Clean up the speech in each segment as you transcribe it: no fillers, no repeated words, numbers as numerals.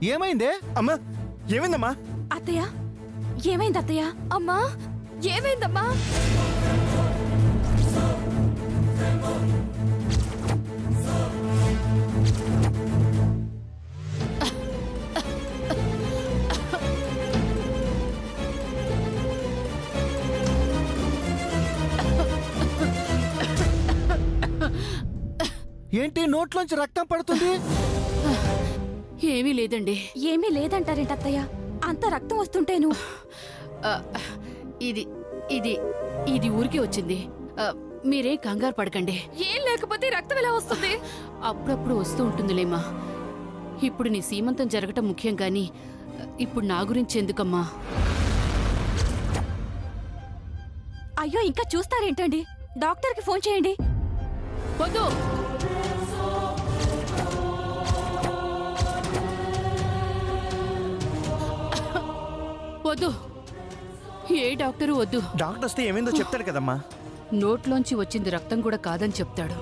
ఏమైందే? అమ్మా ఏమైందమ్మా? అత్తయ్య ఏమైంది అత్తయ్య? అమ్మా ఏమైందమ్మా? ఏంటి నోట్లోంచి రక్తం పడుతుంది? ఏమీ లేదండి. ఏమీ లేదంటారేంటి అత్తయ్య? అంత రక్తం వస్తుంటేను ఇది ఇది ఇది ఊరికే వచ్చింది. మీరే కంగారు పడకండి. ఏం లేకపోతే రక్తం ఎలా వస్తుంది? అప్పుడప్పుడు వస్తూ ఉంటుందిలేమ్మా. ఇప్పుడు నీ సీమంతం జరగటం ముఖ్యం కానీ ఇప్పుడు నా గురించి ఎందుకమ్మా? అయ్యో ఇంకా చూస్తారేంటండి? డాక్టర్కి ఫోన్ చేయండి. వద్దు. వద్దు, ఏ డాక్టరు వద్దు. డాక్టర్ వస్తే ఏమైందో చెప్తాడు కదమ్మా. నోట్లోంచి వచ్చింది రక్తం కూడా కాదని చెప్తాడు.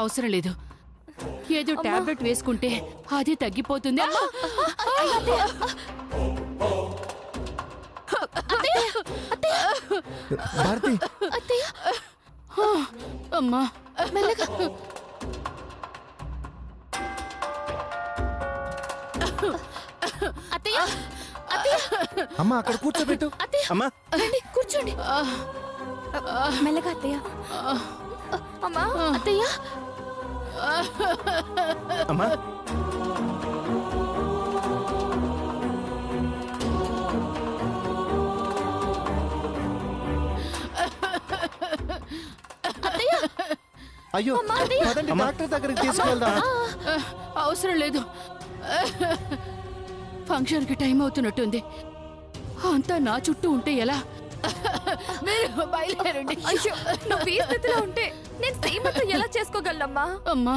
అవసరం లేదు, ఏదో టాబ్లెట్ వేసుకుంటే అది తగ్గిపోతుంది. భారతి అమ్మా అమ్మా అక్కడ కూర్చోబెట్టు. అమ్మా కూర్చోండి. మెల్లగా అత్తయ్య. అమ్మా అత్తయ్య. అమ్మా అయ్యో పదండి డాక్టర్ దగ్గరికి తీసుకెళ్దాం. అవసరం లేదు, ఫంక్షన్కి టైం అవుతున్నట్టుంది. అంతా నా చుట్టూ ఉంటే ఎలా? మీరు బయలుదేరండి. అయ్యో నువ్వు ఈ స్థితిలో ఉంటే నేను సీమంతం ఎలా చేసుకోగలనమ్మా? అమ్మా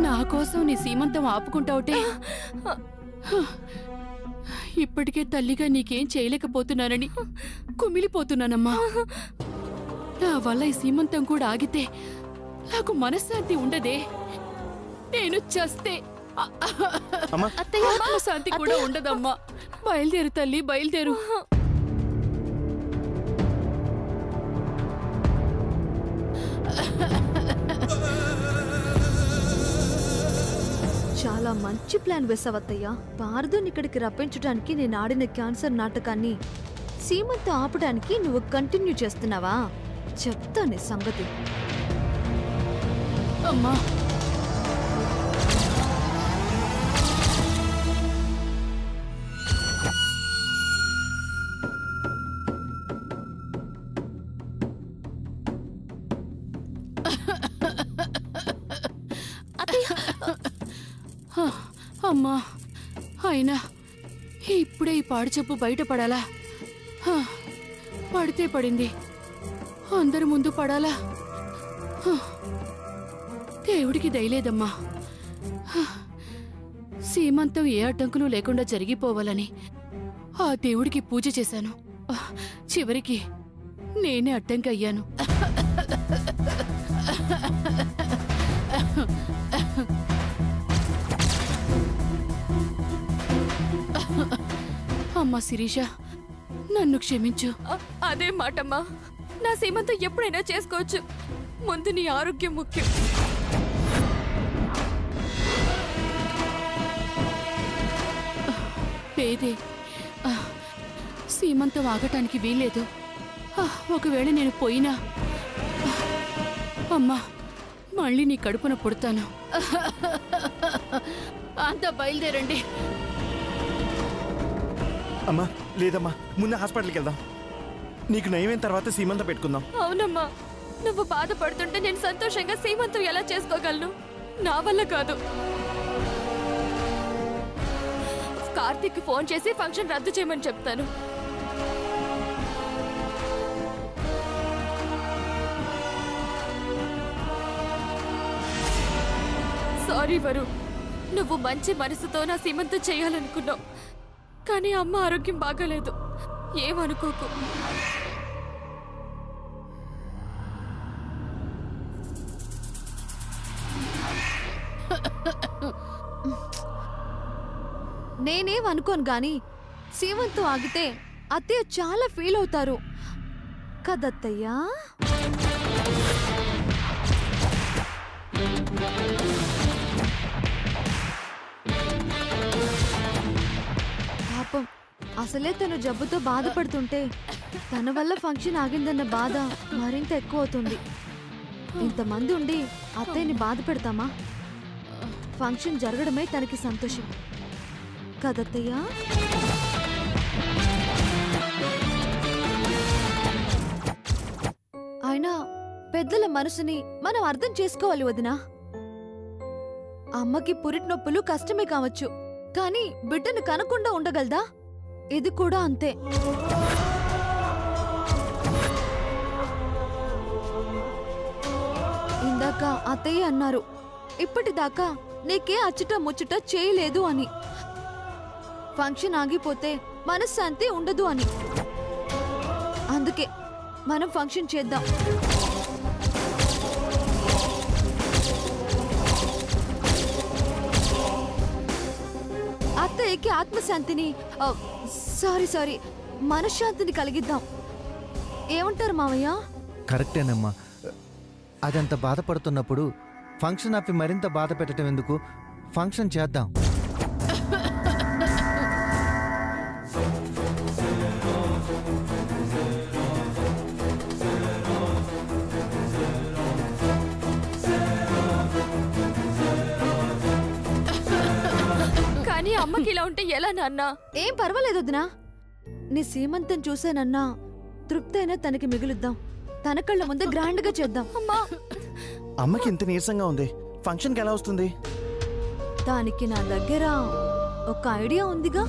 నా కోసం నీ సీమంతం ఆపుకుంటావుటే ఇప్పటికే తల్లిగా నీకేం చేయలేకపోతున్నానని కుమిలిపోతున్నానమ్మా. నా వల్ల ఈ సీమంతం కూడా ఆగితే నాకు మనశ్శాంతి ఉండదే. నేను చస్తే ఆత్మశాంతి కూడా ఉండదమ్మా. బయలుదేరు తల్లి, బయలుదేరు. చాలా మంచి ప్లాన్ వేసావత్తయ్య. భారదుని ఇక్కడికి రప్పించడానికి నేను ఆడిన క్యాన్సర్ నాటకాన్ని సీమంత ఆపడానికి నువ్వు కంటిన్యూ చేస్తున్నావా? చెప్తానే సంగతి. అమ్మా అమ్మా అయినా ఇప్పుడే ఈ పాడు చెప్పు బయటపడాలా? పడితే పడింది, అందరి ముందు పడాలా? దేవుడికి దయలేదమ్మా. సీమంతం ఏ అడ్డంకులు లేకుండా జరిగిపోవాలని ఆ దేవుడికి పూజ చేశాను. చివరికి నేనే అడ్డంకి అయ్యాను. అమ్మా శిరీష, నన్ను క్షమించు. అదే మాటమ్మా, నా సీమంతం ఎప్పుడైనా చేసుకోవచ్చు. ముందు నీ ఆరోగ్యం ముఖ్యం. లేదే, సీమంతం ఆగటానికి వీల్లేదు. ఒకవేళ నేను పోయినా అమ్మా మళ్ళీ నీ కడుపున పుడతాను. అంతా బయలుదేరండి. అమ్మా లేదమ్మా, ముందు హాస్పిటల్కి వెళ్దాం. నీకు నయమైన తర్వాత సీమంతం పెట్టుకుందాం. అవునమ్మా, నువ్వు బాధపడుతుంటే నేను సంతోషంగా సీమంతం ఎలా చేసుకోగలను? నా వల్ల కాదు. కార్తీక్ ఫోన్ చేసి ఫంక్షన్ రద్దు చేయమని చెప్తాను. సారీ వరు, నువ్వు మంచి మనసుతో నా సీమంతం చేయాలనుకున్నావు, కానీ అమ్మ ఆరోగ్యం బాగాలేదు. ఏమనుకోకు. నేనేం అనుకోను గాని సీమంతో ఆగితే అత్తయ్య చాలా ఫీల్ అవుతారు కదత్తయ్యా. పాపం అసలే తను జబ్బుతో బాధపడుతుంటే తన వల్ల ఫంక్షన్ ఆగిందన్న బాధ మరింత ఎక్కువ అవుతుంది. ఇంతమంది ఉండి అత్తయ్యని బాధ పెడతామా? ఫంక్షన్ జరగడమే తనకి సంతోషం కదత్తయ్యా. అయినా పెద్దల మనసుని మనం అర్థం చేసుకోవాలి వదినా. అమ్మకి పురిటి నొప్పులు కష్టమే కావచ్చు, కానీ బిడ్డను కనకుండా ఉండగలదా? ఇది కూడా అంతే. ఇందాక అత్తయ్య అన్నారు, ఇప్పటిదాకా నీకే అచ్చుట ముచ్చుట చేయలేదు అని. ఫంక్షన్ ఆగిపోతే మనశ్శాంతి ఉండదు అని. అందుకే మనం ఫంక్షన్ చేద్దాం. అత్తయ్యకి ఆత్మశాంతిని సారీ మనశ్శాంతిని కలిగిద్దాం. ఏమంటారు మావయ్య? కరెక్టేనమ్మా. అదంత బాధపడుతున్నప్పుడు ఫంక్షన్ ఆపి మరింత బాధ పెట్టడం ఎందుకు? ఫంక్షన్ చేద్దాం. కానీ అమ్మకి ఇలా ఉంటే ఎలా నాన్న? ఏం పర్వాలేదు వదినా. నీ సీమంతం చూసానన్నా తృప్తైనా తనకి మిగులుద్దాం. తన కళ్ళ ముందే గ్రాండ్ గా చేద్దాం. అమ్మకి ఇంత నీరసంగా ఉంది, ఫంక్షన్కి ఎలా వస్తుంది? దానికి నా దగ్గర ఒక ఐడియా ఉందిగా.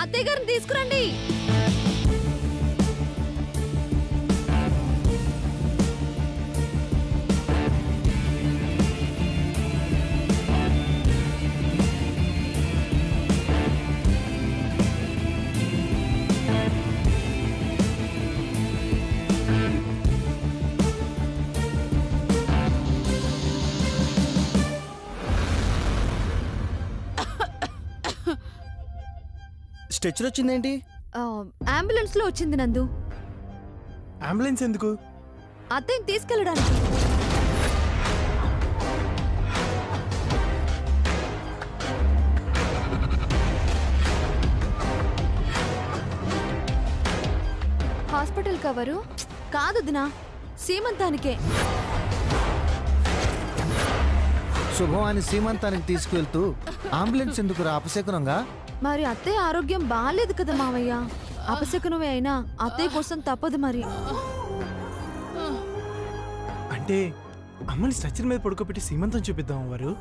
అత్తయ్య గారిని తీసుకురండి. స్ట్రెచర్ వచ్చిందేంటి? అంబులెన్స్ లో వచ్చింది నందు. అంబులెన్స్ ఎందుకు? అత్తయ్యని తీసుకెళ్ళడానికి. హాస్పిటల్ కవరు కాదు దినా, సీమంతానికే. శుభవాని సీమంతానికి తీసుకువెళ్తూ అంబులెన్స్ ఎందుకు రా? అపశకునంగా. మరి అత్తయ్య ఆరోగ్యం బాగాలేదు కదా మావయ్య. అపశకునమే అయినా అత్తయ్య కోసం తప్పదు మరి. అంటే అమ్మని స్ట్రెచర్ మీద పడుకోబెట్టి సీమంతం చూపిద్దాం వారు.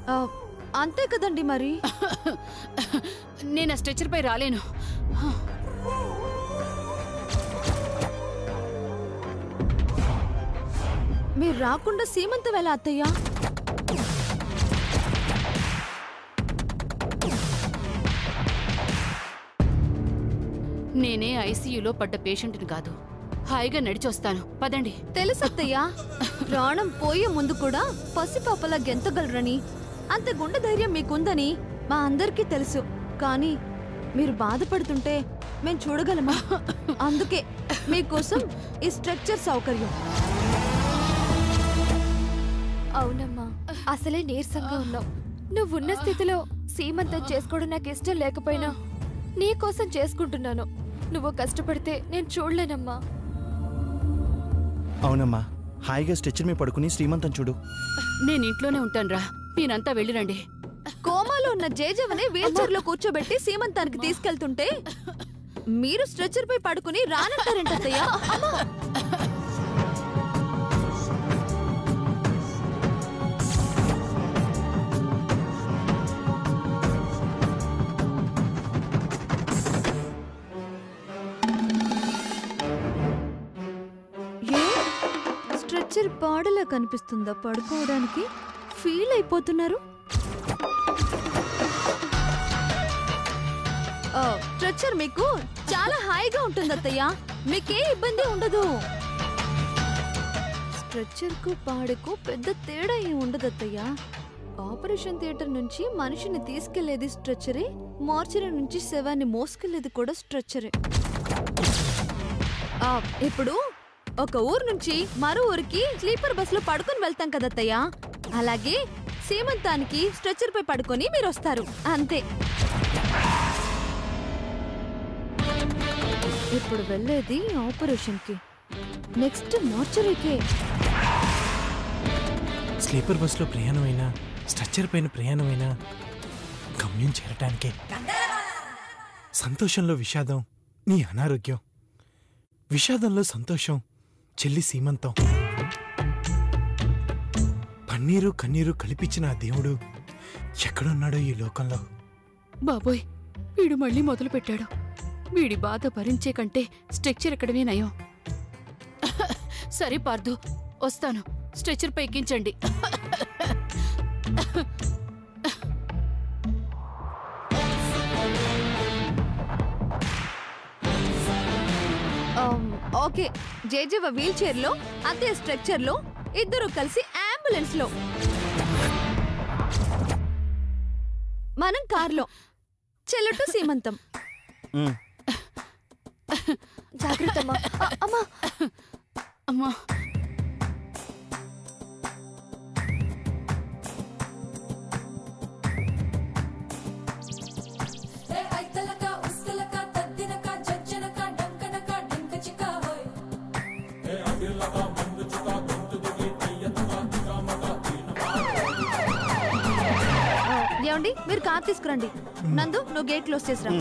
అంతే కదండి మరి. నేను ఆ స్ట్రెచర్ పై రాలేను. మీరు రాకుండా సీమంతం ఎలా అత్తయ్య? నేనే ఐసీయూలో పడ్డ పేషెంట్ని కాదు, హాయిగా నడిచొస్తాను. పదండి. తెలుసత్తయ్యా, ప్రాణం పోయే ముందు కూడా పసిపాపలా గెంతగలరని, అంత గుండె ధైర్యం మీకుందని మా అందరికీ తెలుసు. కానీ మీరు బాధపడుతుంటే మేం చూడగలమా? అందుకే మీకోసం ఈ స్ట్రక్చర్ సౌకర్యం. అవునమ్మా, అసలే నీరసంగా ఉన్నావు. నువ్వున్న స్థితిలో సీమంతం చేసుకోవడం నాకు ఇష్టం లేకపోయినా నీ కోసం చేసుకుంటున్నాను. నువ్వు కష్టపడితే నేను చూడలేనమ్మా. అవునమ్మా, హాయిగా స్ట్రెచర్ మీద పడుకుని శ్రీమంతం చూడు. నేను ఇంట్లోనే ఉంటాను రా, మీరంతా వెళ్ళిరండి. కోమాలో ఉన్న జేజవని వీల్ చైర్ లో కూర్చోబెట్టి సీమంతానికి తీసుకెళ్తుంటే మీరు స్ట్రెచర్ పై పడుకుని రానంటారేంటయ్యా? స్ట్రెచ్చర్ పాడలా కనిపిస్తుందా పడుకోవడానికి? ఫీల్ అయిపోతున్నారు. స్ట్రెచ్చర్ మీకు చాలా హాయిగా ఉంటుంది అత్తయ్య, మీకే ఇబ్బంది ఉండదు. స్ట్రెచ్చర్ కు పాడకు పెద్ద తేడా ఏం ఉండదు అత్తయ్య. ఆపరేషన్ థియేటర్ నుంచి మనిషిని తీసుకెళ్లేది స్ట్రెచ్చరే, మార్చరీ నుంచి శవాన్ని మోసుకెళ్లేది కూడా స్ట్రెచ్చరే. ఇప్పుడు ఒక ఊరు నుంచి మరో ఊరికి స్లీపర్ బస్ లో పడుకొని వెళ్తాం కదత్తయ్య, అలాగే సీమంతానికి స్ట్రెచ్చర్ పై పడుకొని మీరు వస్తారు అంతే. ఇప్పుడు వెళ్ళేది ఆపరేషన్ కి, నెక్స్ట్ మార్చరీకే. స్లీపర్ బస్ లో ప్రయాణమైనా స్ట్రెచ్చర్ పైన ప్రయాణమైనా గమ్యం చేరటానికే. సంతోషంలో విషాదం నీ అనారోగ్యం, విషాదంలో సంతోషం చెల్లి సీమంతం. పన్నీరు కన్నీరు కలిపించిన ఆ దేవుడు ఎక్కడున్నాడో ఈ లోకంలో. బాబోయ్, వీడు మళ్ళీ మొదలు పెట్టాడు. వీడి బాధ భరించే కంటే స్ట్రెచ్చర్ ఎక్కడమే నయం. సరే పార్దు, వస్తాను. స్ట్రెచ్చర్ పై ఎక్కించండి. ఓకే, జేజేవ వీల్ చైర్ లో, అదే స్ట్రెచ్చర్ లో, ఇద్దరు కలిసి అంబులెన్స్ లో, మనం కార్లో. చెల్లెట్టు సీమంతం. జాగ్రత్త అమ్మా. అమ్మా అమ్మా, ఏమండి, మీరు కార్ తీసుకురండి. నందు, నువ్వు గేట్ క్లోజ్ చేసిరా.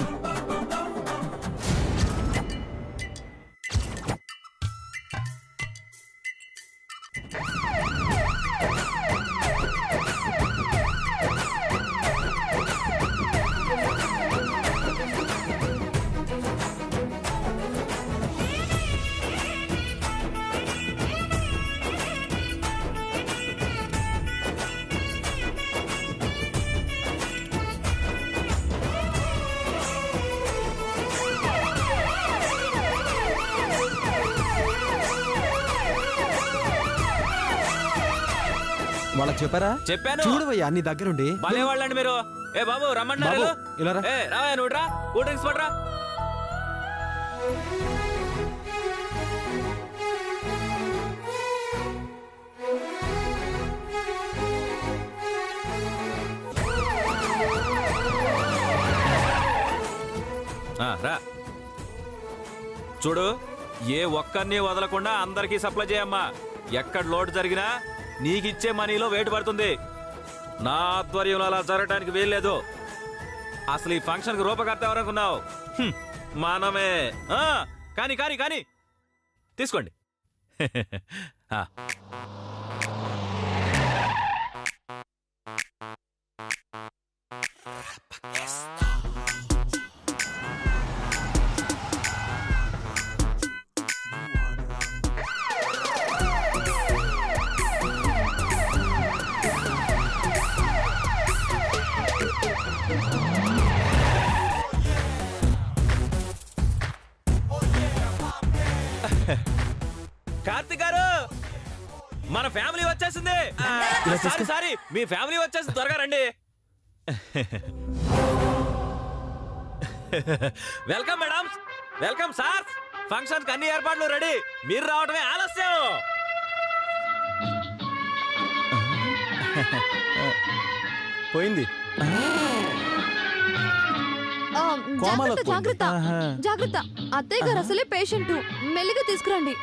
వాళ్ళకి చెప్పారా? చెప్పాను. చూడవయ్యా నీ దగ్గరుండి. భలే వాళ్ళండి మీరు. ఏ బాబు రమ్మన్నారు. ఇలా రా. ఏ రావా, నువ్వు రా. కూల్ డ్రింక్స్ పడరా. రా. చూడు, ఏ ఒక్కరిని వదలకుండా అందరికీ సప్లై చేయమ్మా. ఎక్కడ లోటు జరిగినా నీకిచ్చే మనీలో వెయిట్ పడుతుంది. నా ఆధ్వర్యంలో అలా జరగడానికి వీల్లేదు. అసలు ఈ ఫంక్షన్కి రూపకర్త ఎవరనుకున్నావు? మనమే. కానీ కానీ కానీ తీసుకోండి. కార్తిక్ గారు, మన ఫ్యామిలీ వచ్చేసింది. సారీ, మీ ఫ్యామిలీ వచ్చేసింది. త్వరగా రండి. Welcome madam, welcome sir. Function కి అన్ని ఏర్పాట్లు రెడీ, మీరు రావడమే ఆలస్యం. పోయింది. జాగ్రత్త, జాగ్రత్త. అత్తయ్య గారు అసలే పేషెంట్, మెల్లిగా తీసుకురండి.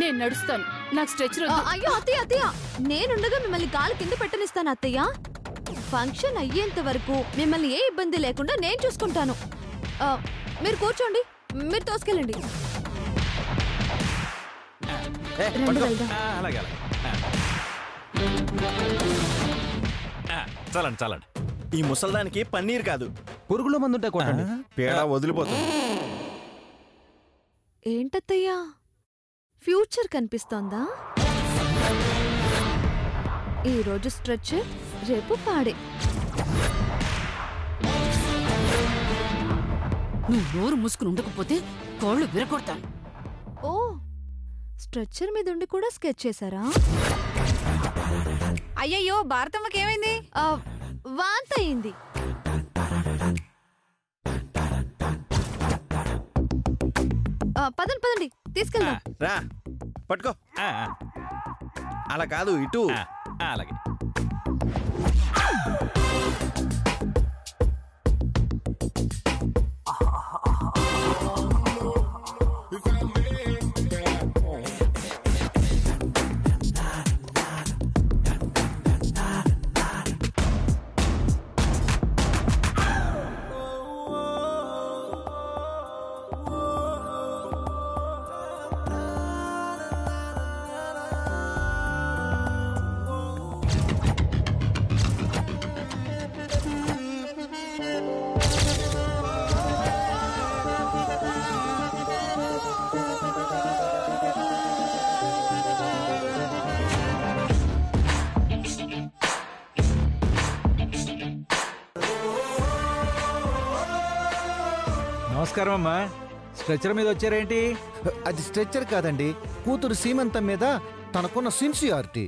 నేను నడుస్తాను, నాకు స్ట్రెచ్చర్. అయ్యో అత్తయ్య, అత్తయ్య, నేనుండగా మిమ్మల్ని కాలు కింద పెట్టనిస్తాను అత్తయ్య. ఫంక్షన్ అయ్యేంత వరకు మిమ్మల్ని ఏ ఇబ్బంది లేకుండా నేను చూసుకుంటాను. మీరు కూర్చోండి, మీరు తోసుకెళ్ళండి. అలాగే చాలండి చాలండి. ఈ ముసల్దానికి పన్నీర్ కాదు, పురుగుల మందుంటే కొట్టండి, పేడ వదిలిపోతుంది. ఏంటత్తయ్యా, ఫ్యూచర్ కనిపిస్తోందా? ఈ రోజు స్ట్రెచ్చర్, రేపు పాడే. నువ్వు నోరు మూసుకుని ఉండకపోతే కోళ్ళు విరగొడతాను. ఓ, స్ట్రెచ్చర్ మీద ఉండి కూడా స్కెచ్ చేశారా? అయ్యయ్యో, భారతమ్మకి ఏమైంది? వాంత అయింది. పదండి తీసుకెళ్దాం. రా పట్టుకో. అలా కాదు, ఇటు. అలాగే. నమస్కారం అమ్మా. స్ట్రెచ్చర్ మీద వచ్చారేంటి? అది స్ట్రెచ్చర్ కాదండి, కూతురు సీమంతం మీద తనకున్న సిన్సియారిటీ.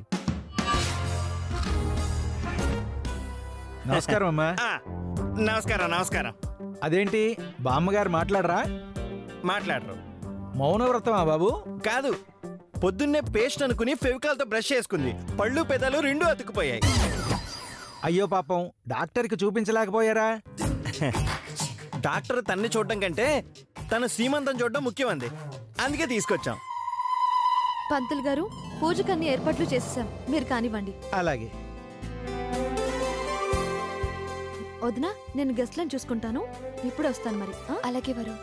నమస్కారం అమ్మా. నమస్కారం. నమస్కారం. అదేంటి బామ్మగారు మాట్లాడరా? మాట్లాడరు. మౌనవ్రతమా బాబు? కాదు, పొద్దున్నే పేస్ట్ అనుకుని ఫెవికాల్తో బ్రష్ చేసుకుంది. పళ్ళు పెదాలు రెండూ అతుక్కుపోయాయి. అయ్యో పాపం, డాక్టర్కి చూపించలేకపోయారా? డాక్టర్ తన్ని చూడడం కంటే తన సీమంతం చూడడం ముఖ్యమంది, అందుకే తీసుకొచ్చాం. పంతులు గారు, పూజకన్నీ ఏర్పాట్లు చేసేసాం, మీరు కానివ్వండి. అలాగే. వదినా, నేను గెస్ట్లను చూసుకుంటాను, ఇప్పుడు వస్తాను మరి. అలాగే వరు.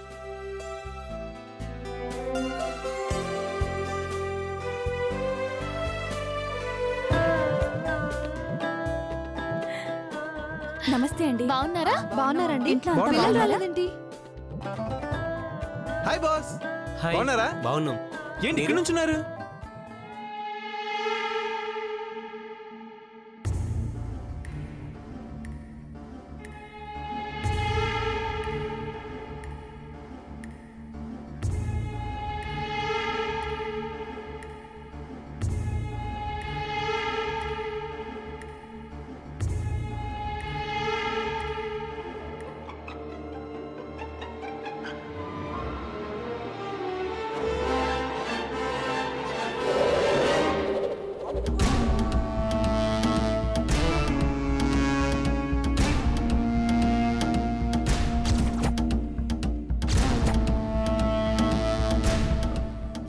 నమస్తే అండి. బాగున్నారా? బాగున్నారండి. ఇంట్లో పిల్లలు రాలేదేంటి? Hi boss. బాగున్నారా? బాగున్నాం. ఏంటి ఇక్కడ నుంచున్నారు?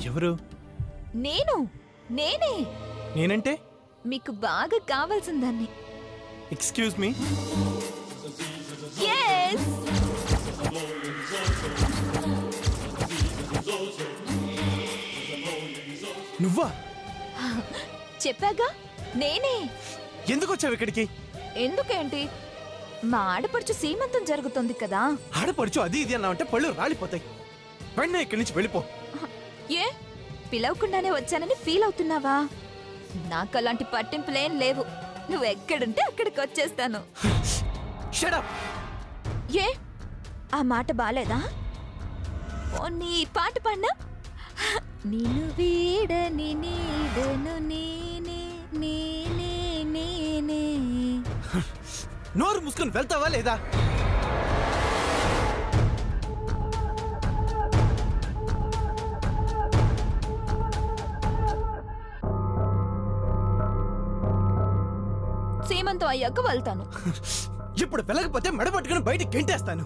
ఎవరు? నేనే నేనంటే? మీకు బాగా కావాల్సిన దాన్ని. Excuse me. నువ్వా? చెప్పాగా నేనే. ఎందుకు వచ్చావు ఇక్కడికి? ఎందుకేంటి, మా ఆడపడుచు సీమంతం జరుగుతుంది కదా. ఆడపడుచు అది ఇది అన్నావంటే పళ్ళు రాలిపోతాయి. వెంటనే ఇక్కడి నుంచి వెళ్ళిపో. ఏ, పిలవకుండానే వచ్చానని ఫీల్ అవుతున్నావా? నాకు అలాంటి పట్టింపులేం లేవు. నువ్వు ఎక్కడుంటే అక్కడికి వచ్చేస్తాను. Shut up. ఏ, ఆ మాట బాలేదా? నీ పాట పాడినా. నిన్ను వీడని నీడను నేనే నేనే నేనే. నోరు మూసుకొని వెళ్తావా లేదా? సీమంతం అయ్యాక వెళ్తాను. ఇప్పుడు వెళ్ళకపోతే మెడ పట్టుకుని బయటికి గెంటేస్తాను.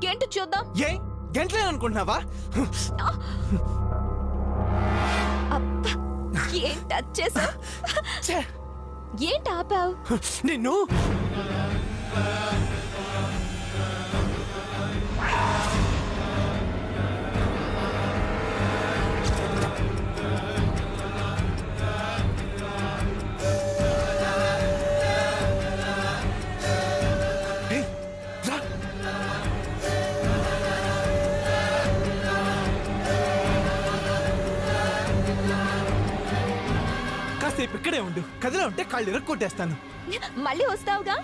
గెంటు చూద్దాం. ఏ గెంటలేననుకుంటున్నావా? ఏం టచ్ చేసావు? ఏంటి ఆపావు? నిన్ను ఉండు, కదిలో ఉంటే కాళ్ళు ఇరక్కొట్టేస్తాను. మళ్ళీ వస్తావుగా?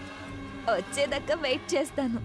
వచ్చేదాకా వెయిట్ చేస్తాను.